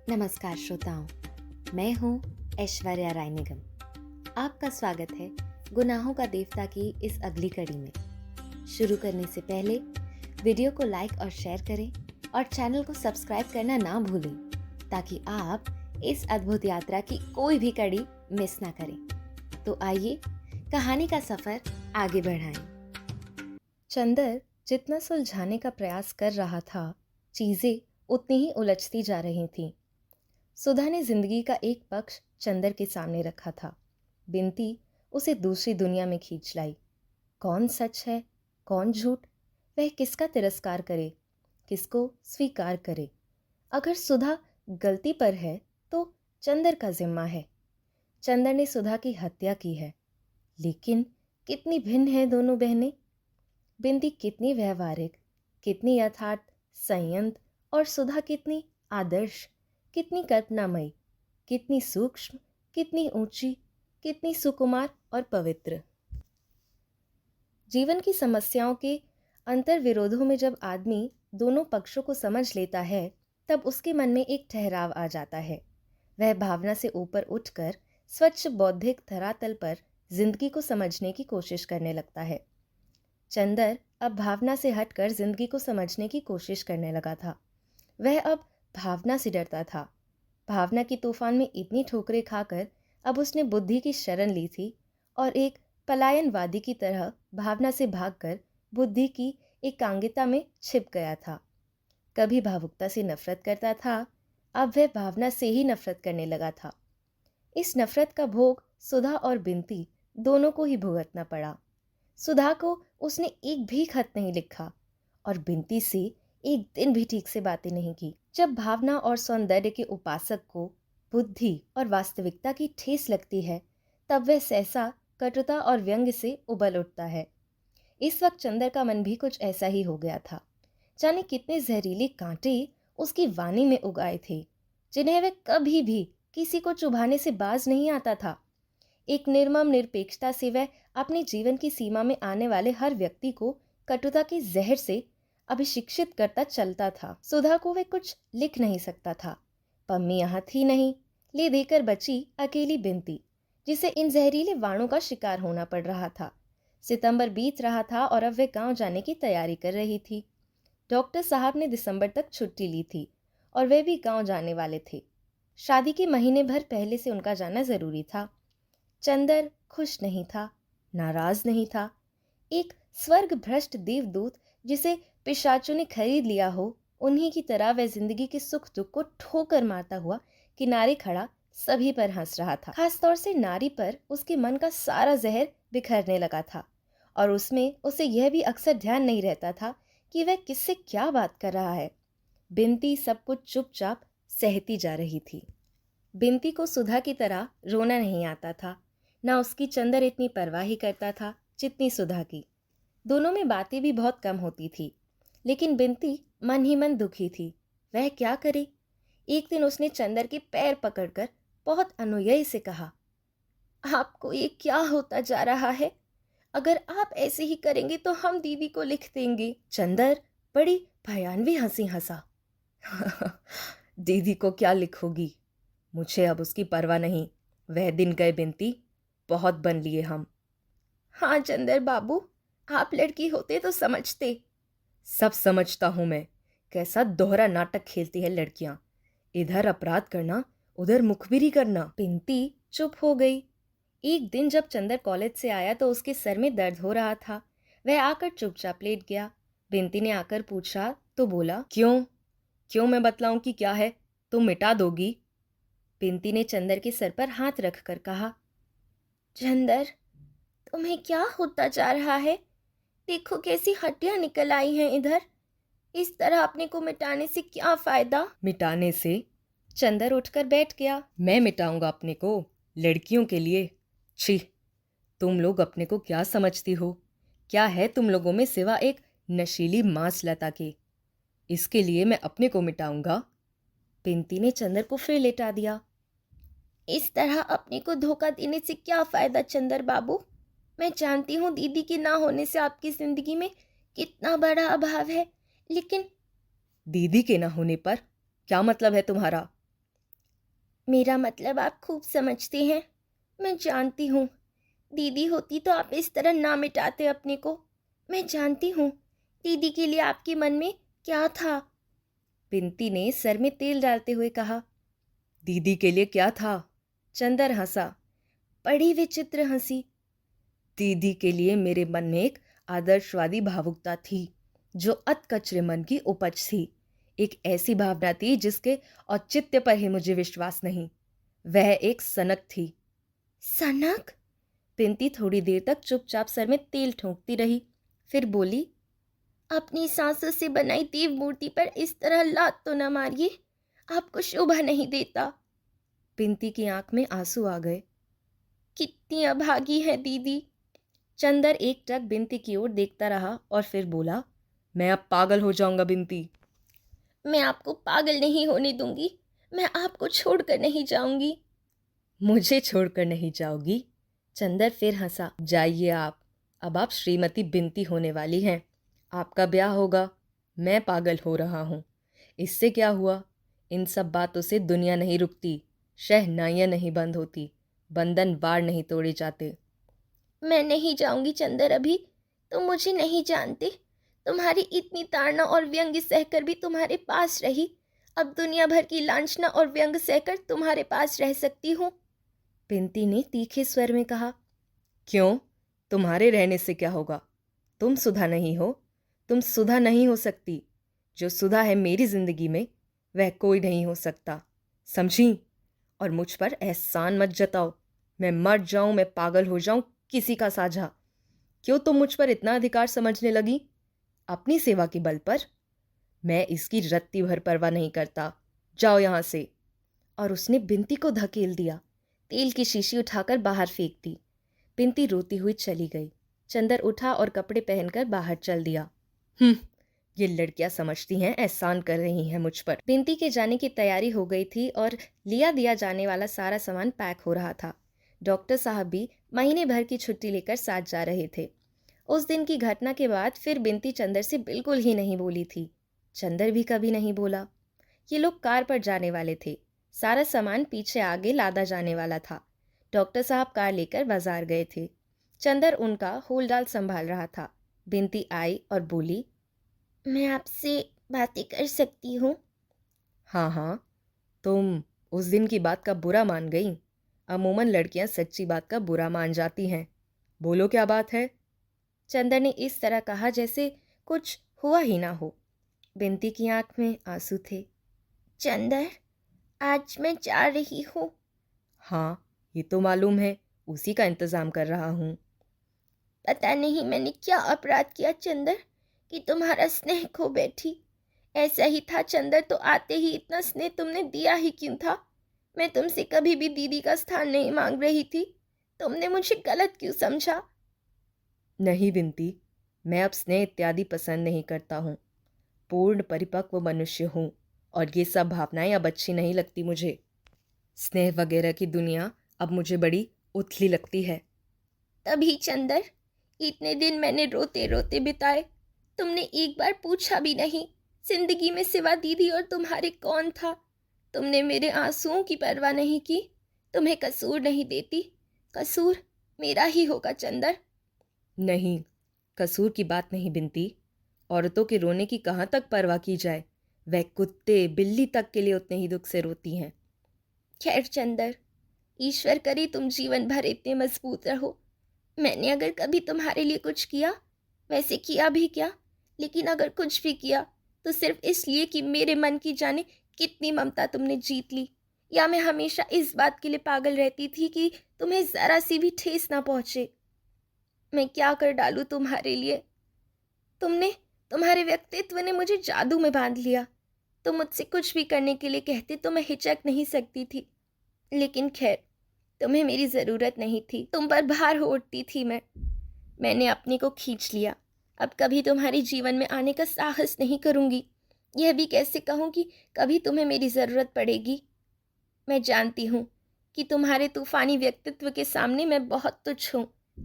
नमस्कार श्रोताओं, मैं हूँ ऐश्वर्या राय निगम। आपका स्वागत है गुनाहों का देवता की इस अगली कड़ी में। शुरू करने से पहले वीडियो को लाइक और शेयर करें और चैनल को सब्सक्राइब करना ना भूलें ताकि आप इस अद्भुत यात्रा की कोई भी कड़ी मिस ना करें। तो आइए कहानी का सफर आगे बढ़ाएं। चंदर जितना सुलझाने का प्रयास कर रहा था, चीजें उतनी ही उलझती जा रही थीं। सुधा ने जिंदगी का एक पक्ष चंदर के सामने रखा था। बिनती उसे दूसरी दुनिया में खींच लाई। कौन सच है, कौन झूठ, वह किसका तिरस्कार करे, किसको स्वीकार करे। अगर सुधा गलती पर है तो चंदर का जिम्मा है। चंदर ने सुधा की हत्या की है, लेकिन कितनी भिन्न है दोनों बहनें। बिंदी कितनी व्यवहारिक, कितनी यथार्थ, संयंत्र, और सुधा कितनी आदर्श, कितनी कल्पनामयी, कितनी सूक्ष्म, कितनी ऊंची, कितनी सुकुमार और पवित्र। जीवन की समस्याओं के अंतर विरोधों में जब आदमी दोनों पक्षों को समझ लेता है, तब उसके मन में एक ठहराव आ जाता है। वह भावना से ऊपर उठकर स्वच्छ बौद्धिक धरातल पर जिंदगी को समझने की कोशिश करने लगता है। चंदर अब भावना से हटकर जिंदगी को समझने की कोशिश करने लगा था। वह अब भावना से डरता था। भावना की तूफान में इतनी ठोकरें खाकर अब उसने बुद्धि की शरण ली थी और एक पलायनवादी की तरह भावना से भागकर बुद्धि की एकांगिता में छिप गया था। कभी भावुकता से नफरत करता था, अब वह भावना से ही नफरत करने लगा था। इस नफरत का भोग सुधा और बिनती दोनों को ही भुगतना पड़ा। सुधा को उसने एक भी खत नहीं लिखा और बिनती से एक दिन भी ठीक से बातें नहीं की। जब भावना और सौंदर्य के उपासक को बुद्धि और वास्तविकता की ठेस लगती है, तब वह सहसा कटुता और व्यंग्य से उबल उठता है। इस वक्त चंदर का मन भी कुछ ऐसा ही हो गया था। जाने कितने जहरीले कांटे उसकी वाणी में उगाए थे, जिन्हें वह कभी भी किसी को चुभाने से बाज नहीं आता था। एक निर्मम निरपेक्षता से वह अपने जीवन की सीमा में आने वाले हर व्यक्ति को कटुता के जहर से अभिशिक्षित करता चलता था। सुधा को वह कुछ लिख नहीं सकता था। पम्मी यहाँ थी नहीं, ले देकर बची अकेली बिनती, जिसे इन जहरीले वाणों का शिकार होना पड़ रहा था। सितंबर बीत रहा था और अब वह गांव जाने की तैयारी कर रही थी। डॉक्टर साहब ने दिसंबर तक छुट्टी ली थी और वे भी गांव जाने वाले थे। शादी के महीने भर पहले से उनका जाना जरूरी था। चंदर खुश नहीं था, नाराज नहीं था। एक स्वर्ग भ्रष्ट देवदूत जिसे पिशाचों ने खरीद लिया हो, उन्हीं की तरह वह जिंदगी के सुख दुख को ठोकर मारता हुआ किनारे खड़ा सभी पर हंस रहा था। खासतौर से नारी पर उसके मन का सारा जहर बिखरने लगा था और उसमें उसे यह भी अक्सर ध्यान नहीं रहता था कि वह किससे क्या बात कर रहा है। बिनती सब कुछ चुपचाप सहती जा रही थी। बिनती को सुधा की तरह रोना नहीं आता था, ना उसकी चंदर इतनी परवाह ही करता था जितनी सुधा की। दोनों में बातें भी बहुत कम होती थी, लेकिन बिनती मन ही मन दुखी थी। वह क्या करे। एक दिन उसने चंदर के पैर पकड़कर बहुत अनुनय से कहा, आपको ये क्या होता जा रहा है? अगर आप ऐसे ही करेंगे तो हम दीदी को लिख देंगे। चंदर बड़ी भयानवी हंसी हंसा। दीदी को क्या लिखोगी? मुझे अब उसकी परवाह नहीं। वह दिन गए बिनती, बहुत बन लिए हम। हाँ चंदर बाबू, आप लड़की होते तो समझते। सब समझता हूं मैं। कैसा दोहरा नाटक खेलती है लड़कियां। इधर अपराध करना, उधर मुखबिरी करना। बिनती चुप हो गई। एक दिन जब चंदर कॉलेज से आया तो उसके सर में दर्द हो रहा था। वह आकर चुपचाप लेट गया। बिनती ने आकर पूछा तो बोला, क्यों? क्यों मैं बतलाऊं कि क्या है? तुम मिटा दोगी? बिनती ने चंदर के सर पर हाथ रखकर कहा, चंदर, तुम्हें क्या होता जा रहा है? देखो कैसी हड्डियां निकल आई हैं इधर। इस तरह अपने को मिटाने से क्या फायदा? मिटाने से? चंदर उठकर बैठ गया। मैं मिटाऊंगा अपने को लड़कियों के लिए? छी, तुम लोग अपने को क्या समझती हो? क्या है तुम लोगों में सिवा एक नशीली मांस लता के? इसके लिए मैं अपने को मिटाऊंगा? बिनती ने चंदर को फिर लेटा दिया। इस तरह अपने को धोखा देने से क्या फायदा चंदर बाबू? मैं जानती हूँ दीदी के ना होने से आपकी जिंदगी में कितना बड़ा अभाव है, लेकिन दीदी के ना होने पर क्या मतलब है तुम्हारा? मेरा मतलब आप खूब समझते हैं। मैं जानती हूँ, दीदी होती तो आप इस तरह ना मिटाते अपने को। मैं जानती हूँ दीदी के लिए आपके मन में क्या था। बिंती ने सर में तेल डालते हुए कहा। दीदी के लिए क्या था? चंदर हंसा, बड़ी विचित्र हंसी। दीदी के लिए मेरे मन में एक आदर्शवादी भावुकता थी जो अतकचरे मन की उपज थी। एक ऐसी भावना थी जिसके औचित्य पर ही मुझे विश्वास नहीं। वह एक सनक थी। सनक? बिंती थोड़ी देर तक चुपचाप सर में तेल ठोंकती रही, फिर बोली, अपनी सांसों से बनाई देव मूर्ति पर इस तरह लात तो न मारिए, आपको शोभा नहीं देता। बिंती की आंख में आंसू आ गए। कितनी अभागी है दीदी। चंदर एकटक बिंती की ओर देखता रहा और फिर बोला, मैं अब पागल हो जाऊंगा बिंती। मैं आपको पागल नहीं होने दूंगी। मैं आपको छोड़कर नहीं जाऊंगी। मुझे छोड़कर नहीं जाओगी? चंदर फिर हंसा। जाइए आप, अब आप श्रीमती बिंती होने वाली हैं। आपका ब्याह होगा। मैं पागल हो रहा हूँ। इससे क्या हुआ? इन सब बातों से दुनिया नहीं रुकती, शहनाइयाँ नहीं बंद होती, बंधन बार नहीं तोड़े जाते। मैं नहीं जाऊंगी चंदर अभी। तुम मुझे नहीं जानते। तुम्हारी इतनी ताड़ना और व्यंग सहकर भी तुम्हारे पास रही। अब दुनिया भर की लांछना और व्यंग सहकर तुम्हारे पास रह सकती हूँ। बिंती ने तीखे स्वर में कहा। क्यों? तुम्हारे रहने से क्या होगा? तुम सुधा नहीं हो। तुम सुधा नहीं हो सकती। जो सुधा है मेरी जिंदगी में, वह कोई नहीं हो सकता, समझी? और मुझ पर एहसान मत जताओ। मैं मर जाऊं, मैं पागल हो जाऊं, किसी का साझा। क्यों तुम मुझ पर इतना अधिकार समझने लगी? अपनी सेवा के बल पर? मैं इसकी रत्ती भर परवाह नहीं करता। जाओ यहां से। और उसने बिंती को धकेल दिया। तेल की शीशी उठाकर बाहर फेंक दी। बिंती रोती हुई चली गई। चंदर उठा और कपड़े पहनकर बाहर चल दिया। ये लड़कियां समझती हैं एहसान कर रही हैं मुझ पर। बिंती के जाने की तैयारी हो गई थी और लिया दिया जाने वाला सारा सामान पैक हो रहा था। डॉक्टर साहब भी महीने भर की छुट्टी लेकर साथ जा रहे थे। उस दिन की घटना के बाद फिर बिंती चंदर से बिल्कुल ही नहीं बोली थी। चंदर भी कभी नहीं बोला। ये लोग कार पर जाने वाले थे। सारा सामान पीछे आगे लादा जाने वाला था। डॉक्टर साहब कार लेकर बाजार गए थे। चंदर उनका होलडाल संभाल रहा था। बिंती आई और बोली, मैं आपसे बातें कर सकती हूँ? हाँ हाँ। तुम उस दिन की बात का बुरा मान गई। अमूमन लड़कियां सच्ची बात का बुरा मान जाती हैं। बोलो क्या बात है? चंदर ने इस तरह कहा जैसे कुछ हुआ ही ना हो। बिंती की आंख में आंसू थे। चंदर, आज मैं जा रही हूँ। हाँ, ये तो मालूम है। उसी का इंतजाम कर रहा हूँ। पता नहीं मैंने क्या अपराध किया चंदर कि तुम्हारा स्नेह खो बैठी। ऐसा ही था चंदर, तो आते ही इतना स्नेह तुमने दिया ही क्यों था? मैं तुमसे कभी भी दीदी का स्थान नहीं मांग रही थी। तुमने मुझे गलत क्यों समझा? नहीं बिंती, मैं अब स्नेह इत्यादि पसंद नहीं करता हूँ। पूर्ण परिपक्व मनुष्य हूँ और ये सब भावनाएं अब अच्छी नहीं लगती मुझे। स्नेह वगैरह की दुनिया अब मुझे बड़ी उथली लगती है। तभी चंदर, इतने दिन मैंने रोते रोते बिताए। तुमने एक बार पूछा भी नहीं, जिंदगी में सिवा दीदी और तुम्हारे कौन था? तुमने मेरे आंसुओं की परवाह नहीं की। तुम्हें कसूर नहीं देती। कसूर मेरा ही होगा चंदर। नहीं, कसूर की बात नहीं बिंती। औरतों के रोने की कहाँ तक परवाह की जाए? वह कुत्ते बिल्ली तक के लिए उतने ही दुख से रोती हैं। खैर चंदर, ईश्वर करे तुम जीवन भर इतने मजबूत रहो। मैंने अगर कभी तुम्हारे लिए कुछ किया, वैसे किया भी क्या, लेकिन अगर कुछ भी किया तो सिर्फ इसलिए कि मेरे मन की जाने कितनी ममता तुमने जीत ली। या मैं हमेशा इस बात के लिए पागल रहती थी कि तुम्हें जरा सी भी ठेस ना पहुंचे। मैं क्या कर डालूं तुम्हारे लिए? तुम्हारे व्यक्तित्व ने मुझे जादू में बांध लिया। तुम मुझसे कुछ भी करने के लिए कहते तो मैं हिचक नहीं सकती थी। लेकिन खैर, तुम्हें मेरी ज़रूरत नहीं थी। तुम पर भार हो उठती थी मैंने अपने को खींच लिया। अब कभी तुम्हारे जीवन में आने का साहस नहीं करूँगी। यह भी कैसे कहूँ कि कभी तुम्हें मेरी ज़रूरत पड़ेगी। मैं जानती हूँ कि तुम्हारे तूफानी व्यक्तित्व के सामने मैं बहुत तुच्छ हूँ,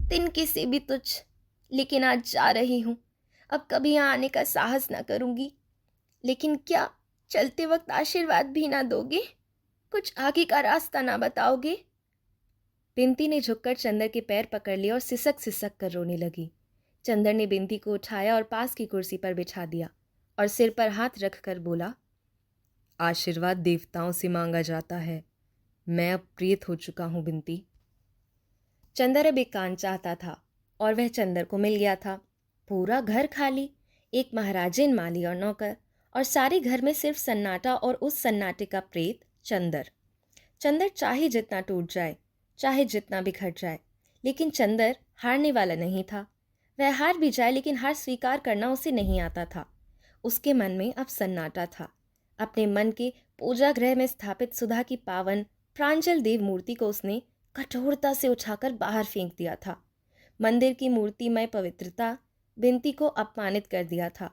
तिनके से भी तुच्छ। लेकिन आज जा रही हूँ। अब कभी यहाँ आने का साहस ना करूँगी। लेकिन क्या चलते वक्त आशीर्वाद भी ना दोगे? कुछ आगे का रास्ता ना बताओगे? बिंती ने झुककर चंदर के पैर पकड़ लिए और सिसक सिसक कर रोने लगी। चंदर ने बिंती को उठाया और पास की कुर्सी पर बिठा दिया और सिर पर हाथ रखकर बोला, आशीर्वाद देवताओं से मांगा जाता है। मैं अब प्रीत हो चुका हूँ बिंती। चंदर अब एक कान चाहता था और वह चंदर को मिल गया था। पूरा घर खाली, एक महाराजिन, माली और नौकर, और सारे घर में सिर्फ सन्नाटा और उस सन्नाटे का प्रेत चंदर। चंदर चाहे जितना टूट जाए, चाहे जितना बिखर जाए, लेकिन चंदर हारने वाला नहीं था। वह हार भी जाए लेकिन हार स्वीकार करना उसे नहीं आता था। उसके मन में अब सन्नाटा था। अपने मन के पूजा गृह में स्थापित सुधा की पावन प्रांजल देव मूर्ति को उसने कठोरता से उठाकर बाहर फेंक दिया था। मंदिर की मूर्तिमय पवित्रता बिंती को अपमानित कर दिया था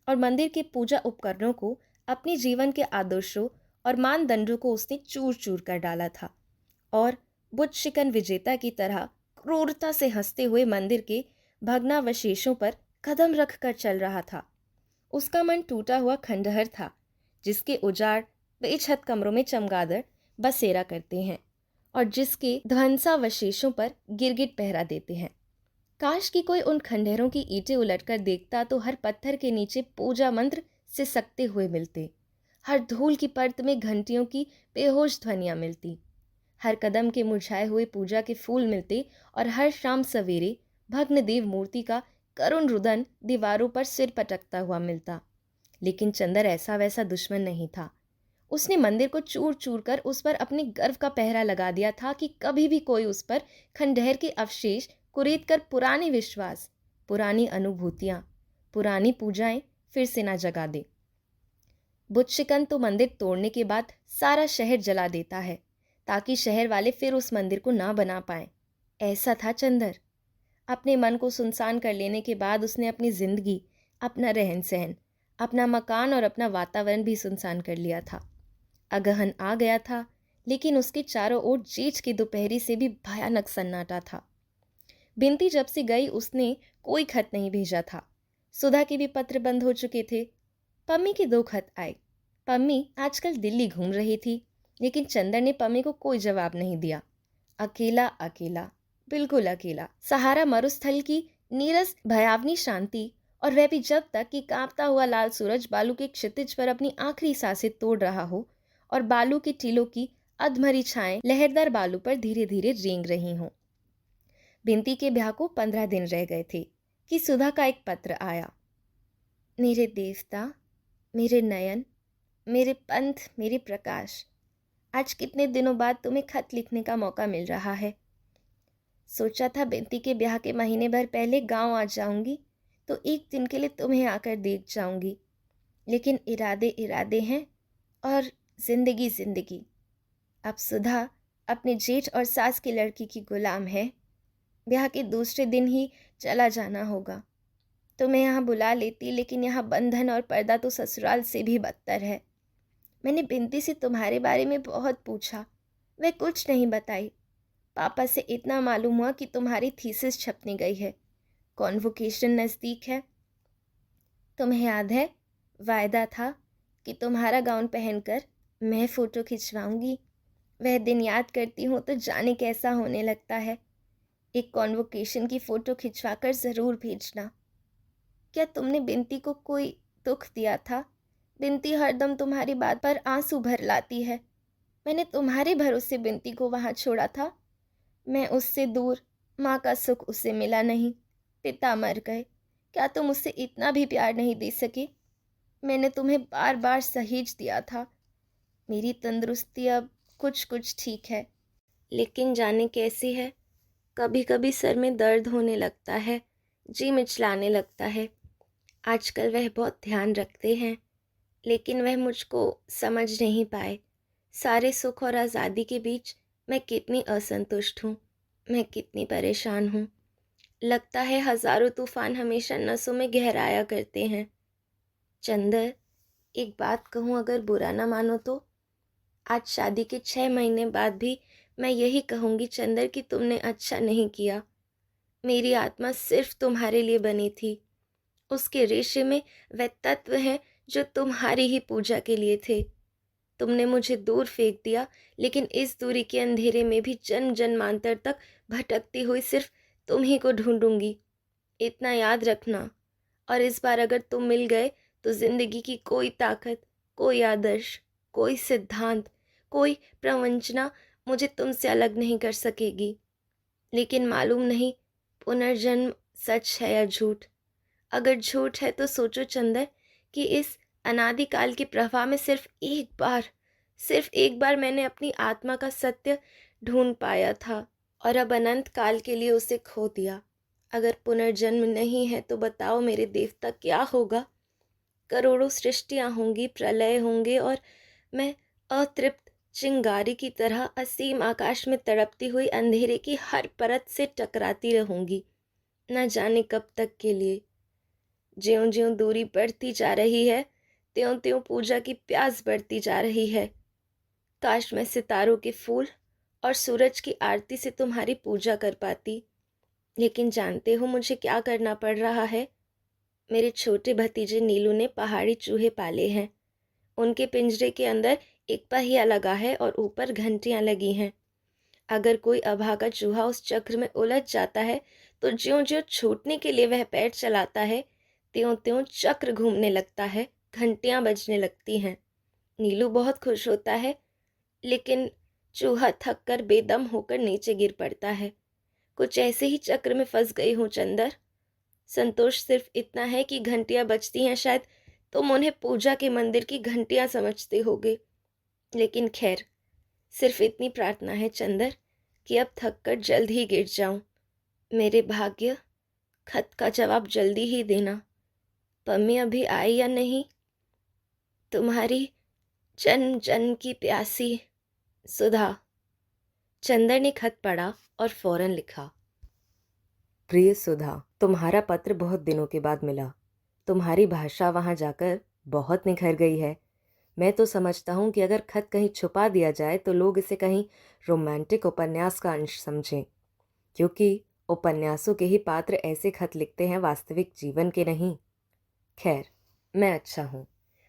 और मंदिर के पूजा उपकरणों को, अपने जीवन के आदर्शों और मानदंडों को उसने चूर चूर कर डाला था और बुत शिकन विजेता की तरह क्रूरता से हंसते हुए मंदिर के भग्नावशेषों पर कदम रखकर चल रहा था। उसका मन टूटा हुआ खंडहर था, जिसके उजाड़ बेछत कमरों में चमगादड़ बसेरा करते हैं और जिसके ध्वंसावशेषों पर गिरगिट पहरा देते हैं। काश कि कोई उन खंडहरों की ईंटें उलटकर देखता तो हर पत्थर के नीचे पूजा मंत्र सिसकते हुए मिलते, हर धूल की परत में घंटियों की बेहोश ध्वनियां मिलती, हर कदम के मुरझाए हुए पूजा के फूल मिलते और हर शाम सवेरे भग्न देव मूर्ति का करुण रुदन दीवारों पर सिर पटकता हुआ मिलता। लेकिन चंदर ऐसा वैसा दुश्मन नहीं था। उसने मंदिर को चूर चूर कर उस पर अपने गर्व का पहरा लगा दिया था कि कभी भी कोई उस पर खंडहर के अवशेष कुरेद कर पुराने विश्वास, पुरानी अनुभूतियां, पुरानी पूजाएं फिर से ना जगा दे। बुत शिकन तो मंदिर तोड़ने के बाद सारा शहर जला देता है ताकि शहर वाले फिर उस मंदिर को ना बना पाए। ऐसा था चंदर। अपने मन को सुनसान कर लेने के बाद उसने अपनी जिंदगी, अपना रहन सहन, अपना मकान और अपना वातावरण भी सुनसान कर लिया था। अगहन आ गया था, लेकिन उसके चारों ओर जेठ की दोपहरी से भी भयानक सन्नाटा था। बिंती जब से गई उसने कोई खत नहीं भेजा था। सुधा के भी पत्र बंद हो चुके थे। पम्मी के 2 खत आए। पम्मी आजकल दिल्ली घूम रही थी, लेकिन चंदर ने पम्मी को कोई जवाब नहीं दिया। अकेला अकेला, बिल्कुल अकेला, सहारा मरुस्थल की नीरस भयावनी शांति, और वह भी जब तक कि कांपता हुआ लाल सूरज बालू के क्षितिज पर अपनी आखिरी सांसें तोड़ रहा हो और बालू के टीलों की अधमरी छाएं लहरदार बालू पर धीरे धीरे रेंग रही हों। बिंती के ब्याह को 15 दिन रह गए थे कि सुधा का एक पत्र आया। मेरे देवता, मेरे नयन, मेरे पंथ, मेरे प्रकाश, आज कितने दिनों बाद तुम्हें खत लिखने का मौका मिल रहा है। सोचा था बिंती के ब्याह के महीने भर पहले गांव आ जाऊंगी तो एक दिन के लिए तुम्हें आकर देख जाऊंगी, लेकिन इरादे इरादे हैं और जिंदगी जिंदगी। अब सुधा अपने जेठ और सास की लड़की की गुलाम है। ब्याह के दूसरे दिन ही चला जाना होगा। तुम्हें यहाँ बुला लेती, लेकिन यहाँ बंधन और पर्दा तो ससुराल से भी बदतर है। मैंने बिंती से तुम्हारे बारे में बहुत पूछा, वह कुछ नहीं बताई। पापा से इतना मालूम हुआ कि तुम्हारी थीसिस छपने गई है, कॉन्वोकेशन नज़दीक है। तुम्हें याद है, वायदा था कि तुम्हारा गाउन पहनकर मैं फ़ोटो खिंचवाऊंगी। वह दिन याद करती हूँ तो जाने कैसा होने लगता है। एक कॉन्वोकेशन की फ़ोटो खिंचवाकर ज़रूर भेजना। क्या तुमने बिंती को कोई दुख दिया था? बिंती हरदम तुम्हारी बात पर आंसू भर लाती है। मैंने तुम्हारे भरोसे बिंती को वहाँ छोड़ा था। मैं उससे दूर, माँ का सुख उसे मिला नहीं, पिता मर गए। क्या तुम उससे इतना भी प्यार नहीं दे सके? मैंने तुम्हें बार बार सहेज दिया था। मेरी तंदुरुस्ती अब कुछ कुछ ठीक है, लेकिन जाने कैसी है, कभी कभी सर में दर्द होने लगता है, जी मिचलाने लगता है। आजकल वह बहुत ध्यान रखते हैं, लेकिन वह मुझको समझ नहीं पाए। सारे सुख और आज़ादी के बीच मैं कितनी असंतुष्ट हूँ, मैं कितनी परेशान हूँ। लगता है हजारों तूफान हमेशा नसों में गहराया करते हैं। चंदर, एक बात कहूँ, अगर बुरा ना मानो तो? आज शादी के 6 महीने बाद भी मैं यही कहूँगी चंदर कि तुमने अच्छा नहीं किया। मेरी आत्मा सिर्फ तुम्हारे लिए बनी थी। उसके रेशे में वह तत्व हैं जो तुम्हारी ही पूजा के लिए थे। तुमने मुझे दूर फेंक दिया, लेकिन इस दूरी के अंधेरे में भी जन्म जन्मांतर तक भटकती हुई सिर्फ तुम ही को ढूंढूंगी। इतना याद रखना। और इस बार अगर तुम मिल गए तो जिंदगी की कोई ताकत, कोई आदर्श, कोई सिद्धांत, कोई प्रवंचना मुझे तुमसे अलग नहीं कर सकेगी। लेकिन मालूम नहीं पुनर्जन्म सच है या झूठ। अगर झूठ है तो सोचो चंदर कि इस अनादिकाल के प्रवाह में सिर्फ एक बार मैंने अपनी आत्मा का सत्य ढूंढ पाया था और अब अनंत काल के लिए उसे खो दिया। अगर पुनर्जन्म नहीं है तो बताओ मेरे देवता क्या होगा? करोड़ों सृष्टियां होंगी, प्रलय होंगे और मैं अतृप्त चिंगारी की तरह असीम आकाश में तड़पती हुई अंधेरे की हर परत से टकराती रहूंगी, न जाने कब तक के लिए। ज्यों ज्यों दूरी बढ़ती जा रही है त्यों त्यों पूजा की प्यास बढ़ती जा रही है। काश मैं सितारों के फूल और सूरज की आरती से तुम्हारी पूजा कर पाती। लेकिन जानते हो मुझे क्या करना पड़ रहा है? मेरे छोटे भतीजे नीलू ने पहाड़ी चूहे पाले हैं। उनके पिंजरे के अंदर एक पहिया लगा है और ऊपर घंटियां लगी हैं। अगर कोई अभागा चूहा उस चक्र में उलझ जाता है तो ज्यों ज्यों छूटने के लिए वह पैर चलाता है त्यों त्यों चक्र घूमने लगता है, घंटियां बजने लगती हैं। नीलू बहुत खुश होता है, लेकिन चूहा थक कर बेदम होकर नीचे गिर पड़ता है। कुछ ऐसे ही चक्र में फंस गई हूँ चंदर। संतोष सिर्फ इतना है कि घंटियां बजती हैं, शायद तुम उन्हें पूजा के मंदिर की घंटियां समझते होगे। लेकिन खैर, सिर्फ इतनी प्रार्थना है चंदर कि अब थक कर जल्द ही गिर जाऊं। मेरे भाग्य, खत का जवाब जल्दी ही देना। पम्मी अभी आई या नहीं? तुम्हारी जन्म जन्म की प्यासी सुधा। चंदर ने खत पढ़ा और फौरन लिखा, प्रिय सुधा, तुम्हारा पत्र बहुत दिनों के बाद मिला। तुम्हारी भाषा वहाँ जाकर बहुत निखर गई है। मैं तो समझता हूँ कि अगर खत कहीं छुपा दिया जाए तो लोग इसे कहीं रोमांटिक उपन्यास का अंश समझें, क्योंकि उपन्यासों के ही पात्र ऐसे खत लिखते हैं, वास्तविक जीवन के नहीं। खैर, मैं अच्छा हूँ।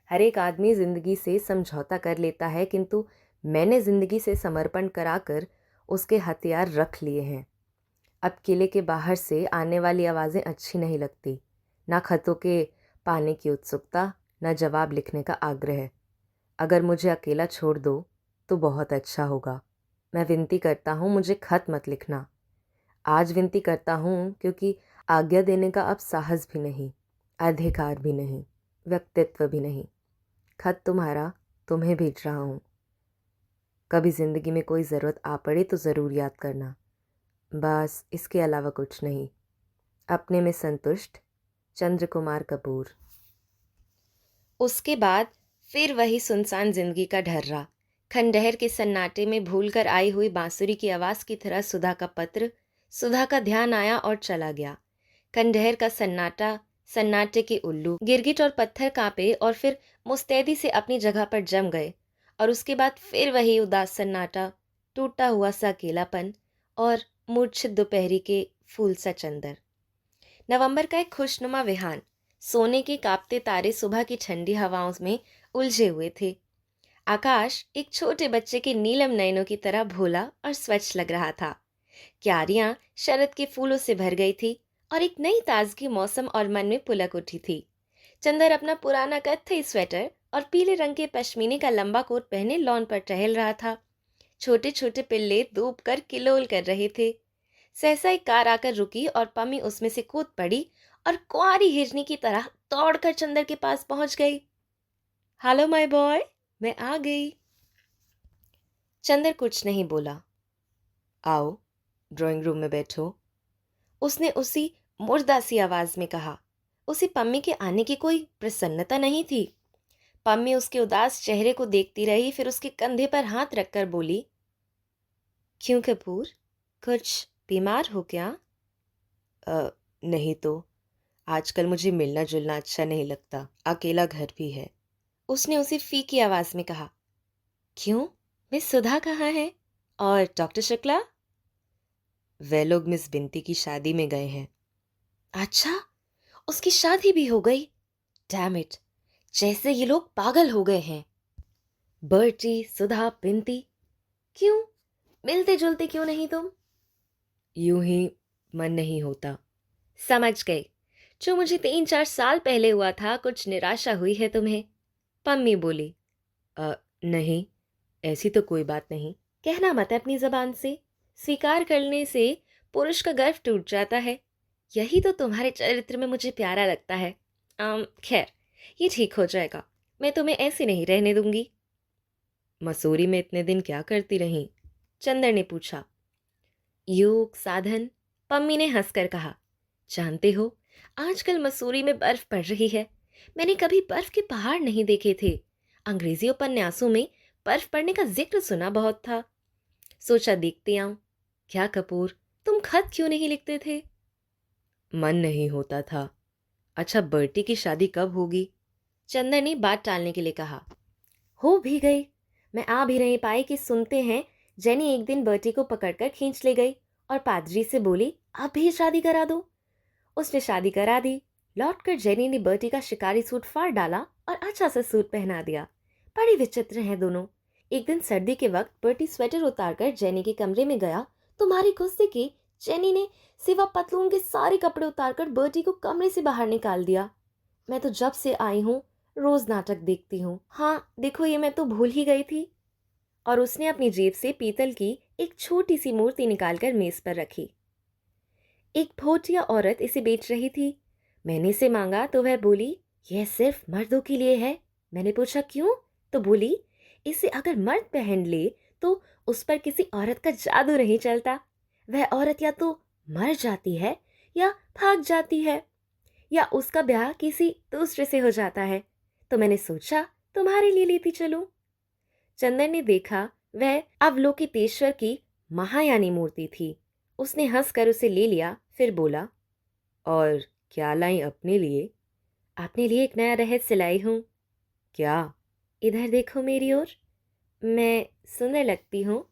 हर एक आदमी जिंदगी से समझौता कर लेता है, किंतु मैंने जिंदगी से समर्पण कराकर उसके हथियार रख लिए हैं। अब किले के बाहर से आने वाली आवाज़ें अच्छी नहीं लगती, ना खतों के पाने की उत्सुकता, ना जवाब लिखने का आग्रह। अगर मुझे अकेला छोड़ दो तो बहुत अच्छा होगा। मैं विनती करता हूँ, मुझे खत मत लिखना। आज विनती करता हूँ क्योंकि आज्ञा देने का अब साहस भी नहीं, अधिकार भी नहीं, व्यक्तित्व भी नहीं। खत तुम्हारा तुम्हें भेज रहा हूँ। कभी ज़िंदगी में कोई ज़रूरत आ पड़े तो ज़रूर याद करना। बस इसके अलावा कुछ नहीं। अपने में संतुष्ट, चंद्र कुमार कपूर। उसके बाद फिर वही सुनसान जिंदगी का ढर्रा। खंडहर के सन्नाटे में भूलकर आई हुई बांसुरी की आवाज की तरह सुधा का पत्र। सुधा का ध्यान आया और चला गया। खंडहर का सन्नाटा, सन्नाटे के उल्लू, गिरगिट और पत्थर कांपे और फिर मुस्तैदी से अपनी जगह पर जम गए। और उसके बाद फिर वही उदास सन्नाटा, टूटा हुआ सा अकेलापन और मूर्छित दोपहरी के फूल सा चंदर। नवंबर का एक खुशनुमा विहान। सोने के कांपते तारे सुबह की ठंडी हवाओं में उलझे हुए थे। आकाश एक छोटे बच्चे के नीलम नयनों की तरह भोला और स्वच्छ लग रहा था। क्यारियां शरद के फूलों से भर गई थी और एक नई ताजगी मौसम और मन में पुलक उठी थी। चंदर अपना पुराना कत्थई स्वेटर और पीले रंग के पश्मीने का लंबा कोट पहने लॉन पर टहल रहा था। छोटे छोटे पिल्ले डूब कर किलोल कर रहे थे। सहसा एक कार आकर रुकी और पम्मी उसमें से कूद पड़ी और कुंवारी हिरनी की तरह दौड़कर चंदर के पास पहुंच गई। हेलो माय बॉय, मैं आ गई। चंदर कुछ नहीं बोला। आओ, ड्राइंग रूम में बैठो। उसने उसी मुर्दा सी आवाज में कहा। उसे पम्मी के आने की कोई प्रसन्नता नहीं थी। पम्मी उसके उदास चेहरे को देखती रही, फिर उसके कंधे पर हाथ रखकर बोली, क्यों कपूर, कुछ बीमार हो क्या? नहीं तो आजकल मुझे मिलना जुलना अच्छा नहीं लगता, अकेला घर भी है। उसने उसे फीकी आवाज में कहा। क्यों, मिस सुधा कहाँ है? और डॉक्टर शुक्ला? वे लोग मिस बिंती की शादी में गए हैं। अच्छा, उसकी शादी भी हो गई? डैम इट, जैसे ये लोग पागल हो गए हैं। बर्टी, सुधा, पिंती, क्यों मिलते जुलते क्यों नहीं तुम? यूं ही मन नहीं होता। समझ गई, जो मुझे 3-4 साल पहले हुआ था, कुछ निराशा हुई है तुम्हें। पम्मी बोली। नहीं, ऐसी तो कोई बात नहीं। कहना मत है अपनी जबान से, स्वीकार करने से पुरुष का गर्व टूट जाता है। यही तो तुम्हारे चरित्र में मुझे प्यारा लगता है। खैर, ये ठीक हो जाएगा, मैं तुम्हें ऐसे नहीं रहने दूंगी। मसूरी में इतने दिन क्या करती रहीं? चंदर ने पूछा। योग साधन, पम्मी ने हंसकर कहा। जानते हो, आजकल मसूरी में बर्फ पड़ रही है। मैंने कभी बर्फ के पहाड़ नहीं देखे थे। अंग्रेजी उपन्यासों में बर्फ पड़ने का जिक्र सुना बहुत था। सोचा देखते आऊं। क्या कपूर, तुम खत क्यों नहीं लिखते थे? मन नहीं होता था। अच्छा, बर्टी की शादी कब होगी? चंदन ने बात टालने के लिए कहा। हो भी गई। मैं आ भी नहीं पाई कि सुनते हैं जेनी एक दिन बर्टी को पकड़कर खींच ले गई और पादरी से बोली, अब भी शादी करा दो। उसने शादी करा दी। लौटकर जेनी ने बर्टी का शिकारी सूट फाड़ डाला और अच्छा सा सूट पहना दिया। बड़ी विचित्र हैं दोनों। एक दिन सर्दी के वक्त बर्टी स्वेटर उतारकर जेनी के कमरे में गया तो मारी गुस्से के जेनी ने सिवा पतलून के सारे कपड़े उतारकर बर्टी को कमरे से बाहर निकाल दिया। मैं तो जब से आई हूँ रोज नाटक देखती हूँ। हाँ देखो, ये मैं तो भूल ही गई थी। और उसने अपनी जेब से पीतल की एक छोटी सी मूर्ति निकालकर मेज पर रखी। एक भोटिया औरत इसे बेच रही थी। मैंने इसे मांगा तो वह बोली, यह सिर्फ मर्दों के लिए है। मैंने पूछा क्यों? तो बोली, इसे अगर मर्द पहन ले तो उस पर किसी औरत का जादू नहीं चलता। वह औरत या तो मर जाती है या भाग जाती है या उसका ब्याह किसी दूसरे से हो जाता है। तो मैंने सोचा तुम्हारे लिए लेती चलूं। चंदन ने देखा वह अवलोकितेश्वर की महायानी मूर्ति थी। उसने हंसकर उसे ले लिया, फिर बोला, और क्या लाई अपने लिए? अपने लिए एक नया रहस्य लाई हूँ। क्या? इधर देखो मेरी ओर। मैं सुंदर लगती हूँ।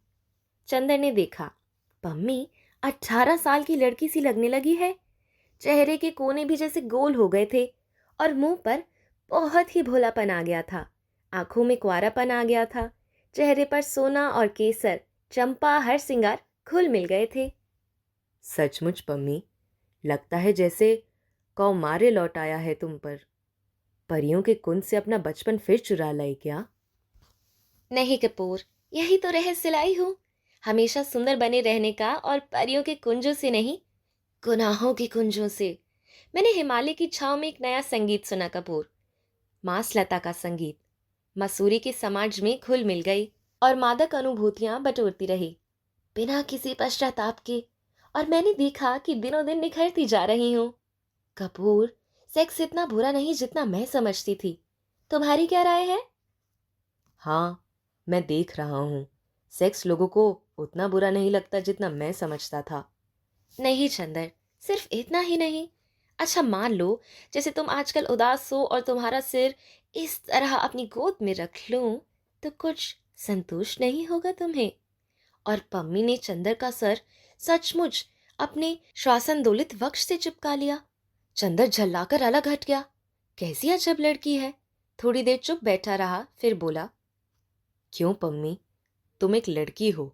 चंदन ने देखा। पम्मी 18 साल की लड़की सी लगने लगी है। चेहरे के कोने भी जैसे गोल हो गए थे और मुंह पर बहुत ही भोलापन आ गया था। आंखों में कुंवारापन आ गया था। चेहरे पर सोना और केसर, चंपा, हर सिंगार घुल मिल गए थे। सचमुच पम्मी, लगता है जैसे कौमार्य लौट आया है तुम पर। परियों के कुंज से अपना बचपन फिर चुरा लाई क्या? नहीं कपूर, यही तो रहस्य लाई हूँ। हमेशा सुंदर बने रहने का, और परियों के कुंजों से नहीं, गुनाहों के कुंजों से। मैंने हिमालय की छांव में एक नया संगीत सुना कपूर, मांसलता का संगीत। मसूरी के समाज में घुल मिल गई और मादक अनुभूतियां बटोरती रही बिना किसी पश्चाताप के। और मैंने देखा कि दिनों दिन निखरती जा रही हूँ। कपूर, सेक्स इतना बुरा नहीं जितना मैं समझती थी। तुम्हारी क्या राय है? हाँ, मैं देख रहा हूँ। सेक्स लोगों को उतना बुरा नहीं लगता जितना मैं समझता था। नहीं चंदर, सिर्फ इतना ही नहीं। अच्छा मान लो, जैसे तुम आजकल उदास हो और तुम्हारा सिर इस तरह अपनी गोद में रख लूं, तो कुछ संतोष नहीं होगा तुम्हें? और पम्मी ने चंदर का सर सचमुच अपने श्वासंदोलित वक्ष से चिपका लिया। चंदर झल्लाकर अलग हट गया। कैसी अजब लड़की है। थोड़ी देर चुप बैठा रहा, फिर बोला, क्यों पम्मी, तुम एक लड़की हो।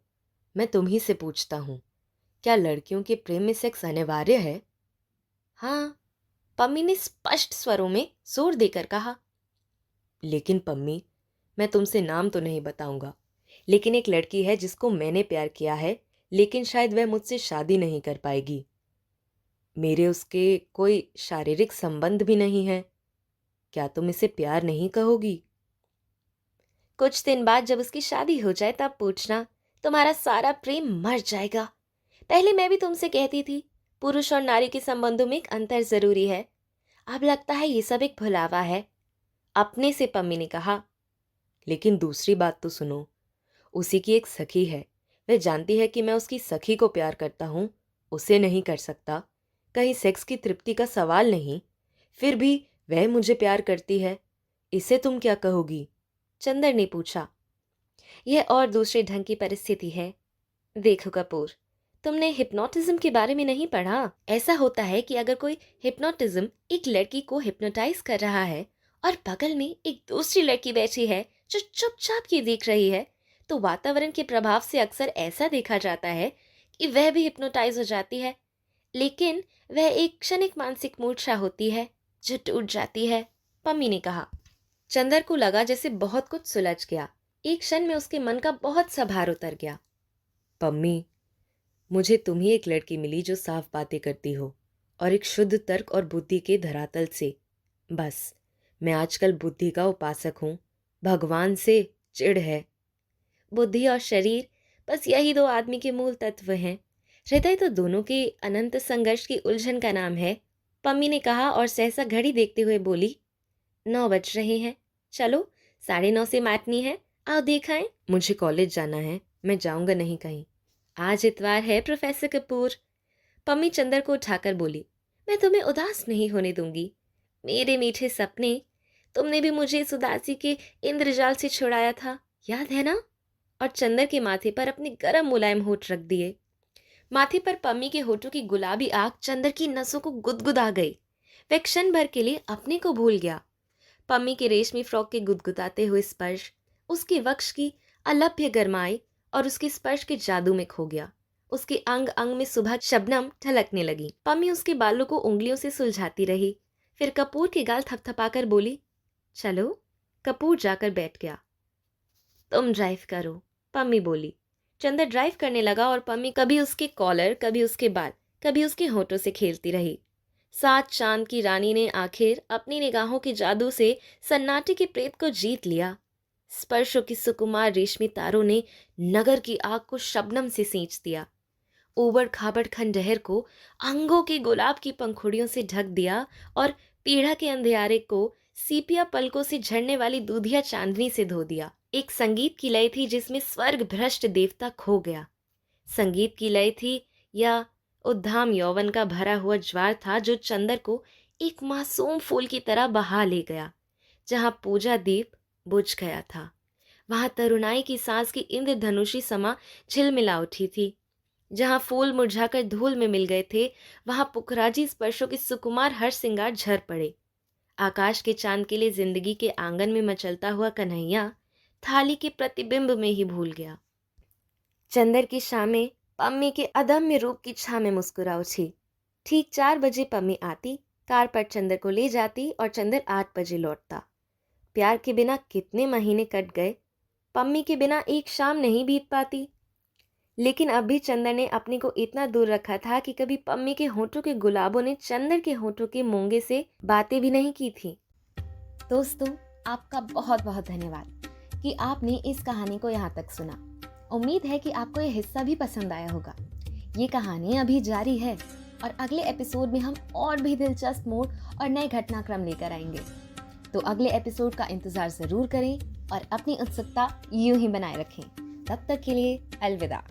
मैं तुम ही से पूछता हूँ, क्या लड़कियों के प्रेम में सेक्स अनिवार्य है? हाँ, पम्मी ने स्पष्ट स्वरों में जोर देकर कहा। लेकिन पम्मी, मैं तुमसे नाम तो नहीं बताऊंगा, लेकिन एक लड़की है जिसको मैंने प्यार किया है, लेकिन शायद वह मुझसे शादी नहीं कर पाएगी। मेरे उसके कोई शारीरिक संबंध भी नहीं है। क्या तुम इसे प्यार नहीं कहोगी? कुछ दिन बाद जब उसकी शादी हो जाए तब पूछना, तुम्हारा सारा प्रेम मर जाएगा। पहले मैं भी तुमसे कहती थी पुरुष और नारी के संबंधों में एक अंतर जरूरी है। अब लगता है ये सब एक भुलावा है, अपने से पम्मी ने कहा। लेकिन दूसरी बात तो सुनो, उसी की एक सखी है। वह जानती है कि मैं उसकी सखी को प्यार करता हूँ, उसे नहीं कर सकता। कहीं सेक्स की तृप्ति का सवाल नहीं, फिर भी वह मुझे प्यार करती है। इसे तुम क्या कहोगी? चंदर ने पूछा। यह और दूसरे ढंग की परिस्थिति है। देखो कपूर, तुमने हिप्नोटिज्म के बारे में नहीं पढ़ा? ऐसा होता है कि अगर कोई हिप्नोटिज्म एक लड़की को हिप्नोटाइज कर रहा है और बगल में एक दूसरी लड़की बैठी है जो चुपचाप ये देख रही है, तो वातावरण के प्रभाव से अक्सर ऐसा देखा जाता है कि वह भी हिप्नोटाइज हो जाती है, लेकिन वह एक क्षणिक मानसिक मूर्छा होती है जो टूट जाती है, पम्मी ने कहा। चंदर को लगा जैसे बहुत कुछ सुलझ गया। एक क्षण में उसके मन का बहुत सा भार उतर गया। पम्मी, मुझे तुम ही एक लड़की मिली जो साफ बातें करती हो और एक शुद्ध तर्क और बुद्धि के धरातल से। बस, मैं आजकल बुद्धि का उपासक हूँ। भगवान से चिढ़ है। बुद्धि और शरीर, बस यही दो आदमी के मूल तत्व हैं। हृदय तो दोनों के अनंत संघर्ष की उलझन का नाम है, पम्मी ने कहा और सहसा घड़ी देखते हुए बोली, 9 बज रहे हैं, चलो 9:30 से मैटनी है, आओ देखाएं। मुझे कॉलेज जाना है, मैं जाऊंगा नहीं कहीं। आज इतवार है प्रोफेसर कपूर, पम्मी चंदर को उठाकर बोली। मैं तुम्हें उदास नहीं होने दूंगी। मेरे मीठे सपने, तुमने भी मुझे इस उदासी के इंद्रजाल से छुड़ाया था, याद है ना? और चंदर के माथे पर अपने गरम मुलायम होठ रख दिए। माथे पर पम्मी के होठों की गुलाबी आग चंदर की नसों को गुदगुदा गई। वह क्षण भर के लिए अपने को भूल गया। पम्मी के रेशमी फ्रॉक के गुदगुदाते हुए स्पर्श, उसके वक्ष की अलभ्य गरमाई और उसके स्पर्श के जादू में खो गया। उसके अंग अंग में सुबह शबनम ठलकने लगी। पम्मी उसके बालों को उंगलियों से सुलझाती रही, फिर कपूर के गाल थपथपाकर बोली, चलो। कपूर जाकर बैठ गया। तुम ड्राइव करो, पम्मी बोली। चंदर ड्राइव करने लगा और पम्मी कभी उसके कॉलर, कभी उसके बाल, कभी उसके होठों से खेलती रही। 7 चांद की रानी ने आखिर अपनी निगाहों के जादू से सन्नाटे के प्रेत को जीत लिया। स्पर्शों की सुकुमार रेशमी तारों ने नगर की आग को शबनम से सींच दिया। उबड़ खाबड़ खंडहर को अंगों के गुलाब की पंखुड़ियों से ढक दिया और पीढ़ा के अंधियारे को सीपिया पलकों से झड़ने वाली दूधिया चांदनी से धो दिया। एक संगीत की लय थी जिसमें स्वर्ग भ्रष्ट देवता खो गया। संगीत की लय थी या उद्दाम यौवन का भरा हुआ ज्वार था जो चंदर को एक मासूम फूल की तरह बहा ले गया। जहां पूजा दीप बुझ गया था, वहां तरुणाई की सांस की इंद्रधनुषी समा झिलमिला उठी थी। जहां फूल मुरझाकर धूल में मिल गए थे, वहां पुखराजी स्पर्शों की सुकुमार हर सिंगार झर पड़े। आकाश के चांद के लिए जिंदगी के आंगन में मचलता हुआ कन्हैया थाली के प्रतिबिंब में ही भूल गया। चंदर की शामें पम्मी के अदम्य रूप की छाह में मुस्कुरा उठी। ठीक 4 बजे पम्मी आती, कार पर चंदर को ले जाती और चंदर 8 बजे लौटता। प्यार के बिना कितने महीने कट गए, पम्मी के बिना एक शाम नहीं बीत पाती। लेकिन अब भी चंदर ने अपने को इतना दूर रखा था कि कभी पम्मी के होठों के गुलाबों ने चंदर के होठों के मूंगे से बातें भी नहीं की थी। दोस्तों, आपका बहुत बहुत धन्यवाद कि आपने इस कहानी को यहाँ तक सुना। उम्मीद है कि आपको यह हिस्सा भी पसंद आया होगा। ये कहानी अभी जारी है और अगले एपिसोड में हम और भी दिलचस्प मोड़ और नए घटनाक्रम लेकर आएंगे। तो अगले एपिसोड का इंतजार जरूर करें और अपनी उत्सुकता यूं ही बनाए रखें। तब तक के लिए अलविदा।